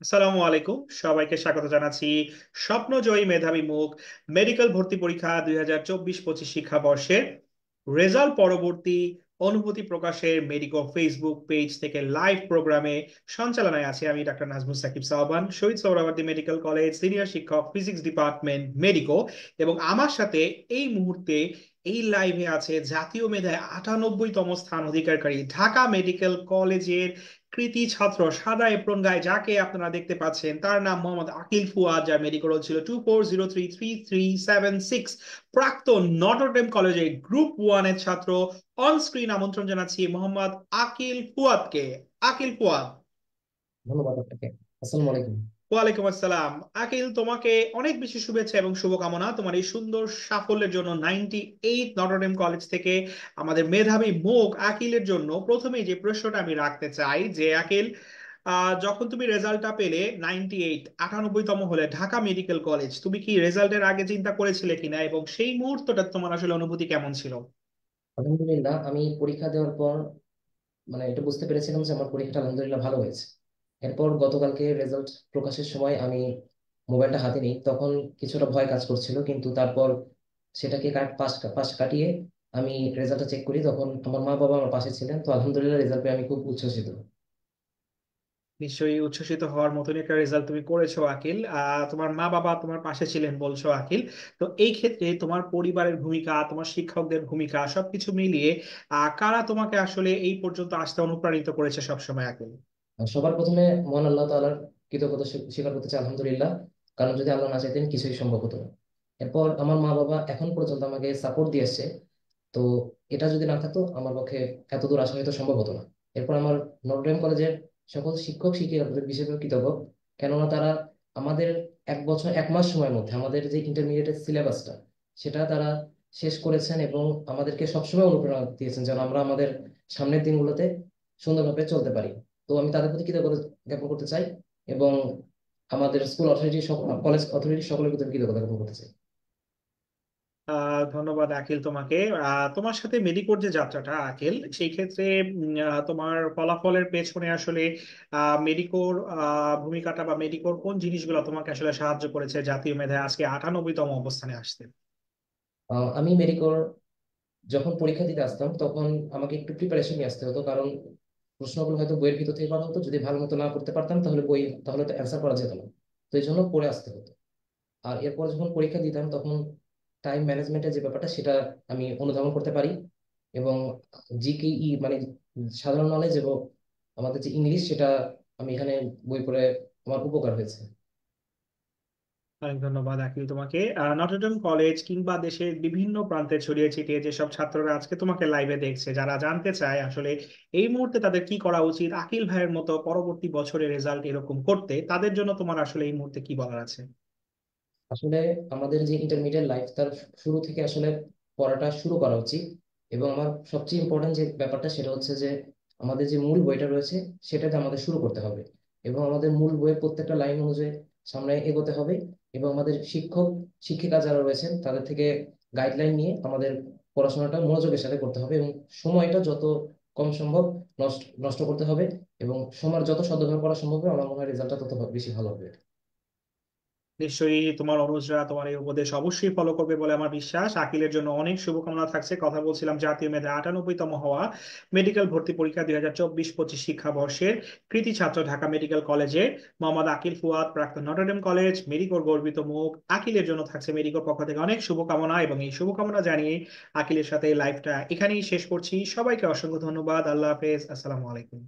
আসসালামু আলাইকুম, সবাইকে স্বাগত জানাচ্ছি স্বপ্নজয়ী মেধাবী মুখ মেডিকেল ভর্তি পরীক্ষা 2024-25 শিক্ষাবর্ষের রেজাল্ট পরবর্তী অনুভূতি প্রকাশের মেডিকো ফেসবুক পেজ থেকে লাইভ প্রোগ্রামে সঞ্চালনায় আছে আমি doctor Nazmul Shakib সাহবান, Shaheed Suhrawardy medical college senior শিক্ষক, ফিজিক্স ডিপার্টমেন্ট, মেডিকো। এবং আমার সাথে এই মুহূর্তে এই লাইভে আছে জাতীয় মেধায় 98তম স্থান অধিকারী ঢাকা মেডিকেল কলেজের কৃতি ছাত্র, সাদা এপ্রন গায়ে যাকে আপনারা দেখতে পাচ্ছেন, তার নাম মোহাম্মদ আকিল ফুয়াদ, যার মেডিকেল রোল ছিল 24033376। প্রাক্তন নটরডেম কলেজের গ্রুপ 1 এর ছাত্র। অন স্ক্রিন আমন্ত্রণ জানাচ্ছি মোহাম্মদ আকিল ফুয়াদকে। আকিল ফুয়াদ। ধন্যবাদ আপনাকে। আসসালামু আলাইকুম। ওয়ালাইকুম আসসালাম। আকিল, তোমাকে অনেক বেশি শুভেচ্ছা এবং শুভকামনা তোমার এই সুন্দর সাফল্যের জন্য। 98 নটরডেম কলেজ থেকে আমাদের মেধাবী মুখ আকিলের জন্য প্রথমেই যে প্রশ্নটা আমি রাখতে চাই যে আকিল, যখন তুমি রেজাল্টটা পেলে 98তম হলে ঢাকা মেডিকেল কলেজ, তুমি কি রেজাল্টের আগে চিন্তা করেছিলে কিনা এবং সেই মুহূর্তটা তোমার আসলে অনুভূতি কেমন ছিল? আলহামদুলিল্লাহ, আমি পরীক্ষা দেওয়ার পর এটা বুঝতে পেরেছিলাম যে আমার পরীক্ষাটা আলহামদুলিল্লাহ ভালো হয়েছে। এরপর গতকালকে রেজাল্ট প্রকাশের সময় আমি মোবাইলটা হাতে নিই, তখন কিছুটা ভয় কাজ করছিল, কিন্তু তারপর সেটাকে পাশ কাটিয়ে আমি রেজাল্টটা চেক করি, তখন আমার মা বাবা আমার পাশে ছিলেন। তো আলহামদুলিল্লাহ, রেজাল্ট পেয়ে আমি খুব উচ্ছ্বসিত। নিশ্চয়ই উচ্ছ্বসিত হওয়ার মতনই একটা রেজাল্ট তুমি করেছো আকিল। তোমার মা বাবা তোমার পাশে ছিলেন বলছো আকিল। তো এই ক্ষেত্রে তোমার পরিবারের ভূমিকা, তোমার শিক্ষকদের ভূমিকা সবকিছু মিলিয়ে কারা তোমাকে আসলে এই পর্যন্ত আসতে অনুপ্রাণিত করেছে সবসময় আকিল? আর সবার প্রথমে মহান আল্লাহ তাআলার কৃতজ্ঞতা স্বীকার করতে চাই, আলহামদুলিল্লাহ। কারণ যদি আল্লাহ না চাইতেন কিছুই সম্ভব হতো না। এরপর আমার মা বাবা এখন পর্যন্ত আমাকে সাপোর্ট দিয়ে আসছে। তো এটা যদি না থাকতো আমার পক্ষে এত দূর আসা হয়তো সম্ভব হতো না। এরপর আমার নটরডেম কলেজের সকল শিক্ষক শিক্ষিকাদের বিশেষভাবে কৃতজ্ঞ, কেননা তারা আমাদের 1 বছর 1 মাস সময়ের মধ্যে আমাদের যে ইন্টারমিডিয়েটের সিলেবাসটা সেটা তারা শেষ করেছেন এবং আমাদেরকে সবসময় অনুপ্রেরণা দিয়েছেন যেন আমরা আমাদের সামনের দিনগুলোতে সুন্দরভাবে চলতে পারি। তো আমি তাদের প্রতি কৃতজ্ঞতা জ্ঞাপন করতে চাই এবং আমাদের স্কুল অথরিটি, কলেজ অথরিটি সকলের প্রতি কৃতজ্ঞতা জ্ঞাপন করতে চাই। ধন্যবাদ আকিল তোমাকে। তোমার সাথে মেডিকোর যে যাত্রাটা আকিল, সেই ক্ষেত্রে তোমার ফলাফলের পেছনে আসলে মেডিকোর ভূমিকাটা বা মেডিকোর কোন জিনিসগুলো তোমাকে আসলে সাহায্য করেছে জাতীয় মেধায় আজকে 98তম অবস্থানে আসতে? আমি মেডিকোর যখন পরীক্ষা দিতে আসতাম তখন আমাকে একটু প্রিপারেশন নিয়ে আসতে হতো, কারণ প্রশ্নগুলো হয়তো বইয়ের ভিতর থেকে করা হতো, যদি ভালো মতো না করতে পারতাম তাহলে তো অ্যান্সার করা যেত না। তো এই জন্য পড়ে আসতে হতো। আর এরপর যখন পরীক্ষা দিতাম তখন টাইম ম্যানেজমেন্টের যে ব্যাপারটা সেটা আমি অনুধাবন করতে পারি। এবং জিকেই সাধারণ নলেজ এবং আমাদের যে ইংলিশ, সেটা আমি এখানে বই পড়ে আমার উপকার হয়েছে। অনেক ধন্যবাদ আকিল তোমাকে। নটরডেম কলেজ কিংবা দেশের বিভিন্ন প্রান্তে ছড়িয়ে ছিটিয়ে যেসব ছাত্ররা আজকে তোমাকে লাইভে দেখছে, যারা জানতে চায় আসলে এই মুহূর্তে তাদের কি করা উচিত আকিল ভাইয়ের মতো পরবর্তী বছরের রেজাল্ট এরকম করতে, তাদের জন্য তোমার আসলে এই মুহূর্তে কি বলার আছে? আসলে আমাদের যে ইন্টারমিডিয়েট লাইফ তার শুরু থেকে আসলে পড়াটা শুরু করা উচিত। এবং আমার সবচেয়ে ইম্পর্টেন্ট যে ব্যাপারটা সেটা হচ্ছে যে আমাদের যে মূল বইটা রয়েছে সেটাতে আমাদের শুরু করতে হবে এবং আমাদের মূল বইয়ের প্রত্যেকটা লাইন অনুযায়ী সামনে এগোতে হবে। এবং আমাদের শিক্ষক শিক্ষিকা যারা রয়েছেন তাদের থেকে গাইডলাইন নিয়ে আমাদের পড়াশোনাটা মনোযোগের সাথে করতে হবে এবং সময়টা যত কম সম্ভব নষ্ট নষ্ট করতে হবে। এবং সময়ের যত সদ্ব্যবহার করা সম্ভব হবে আমার মনে হয় রেজাল্টটা তত বেশি ভালো হবে। নিশ্চয়ই তোমার অনুজরা তোমার এই উপদেশ অবশ্যই ফলো করবে বলে আমার বিশ্বাস। আকিলের জন্য অনেক শুভকামনা থাকছে। কথা বলছিলাম জাতীয় মেধা 98তম হওয়া মেডিকেল ভর্তি পরীক্ষা 2024-25 শিক্ষাবর্ষের কৃতি ছাত্র ঢাকা মেডিকেল কলেজের মোহাম্মদ আকিল ফুয়াদ, প্রাক্তন নটরডেম কলেজ মেডিকোর গর্বিত মুখ। আকিলের জন্য থাকছে মেডিকোর পক্ষ থেকে অনেক শুভকামনা, এবং এই শুভকামনা জানিয়ে আকিলের সাথে লাইভটা এখানেই শেষ করছি। সবাইকে অসংখ্য ধন্যবাদ। আল্লাহ হাফেজ। আসসালামু আলাইকুম।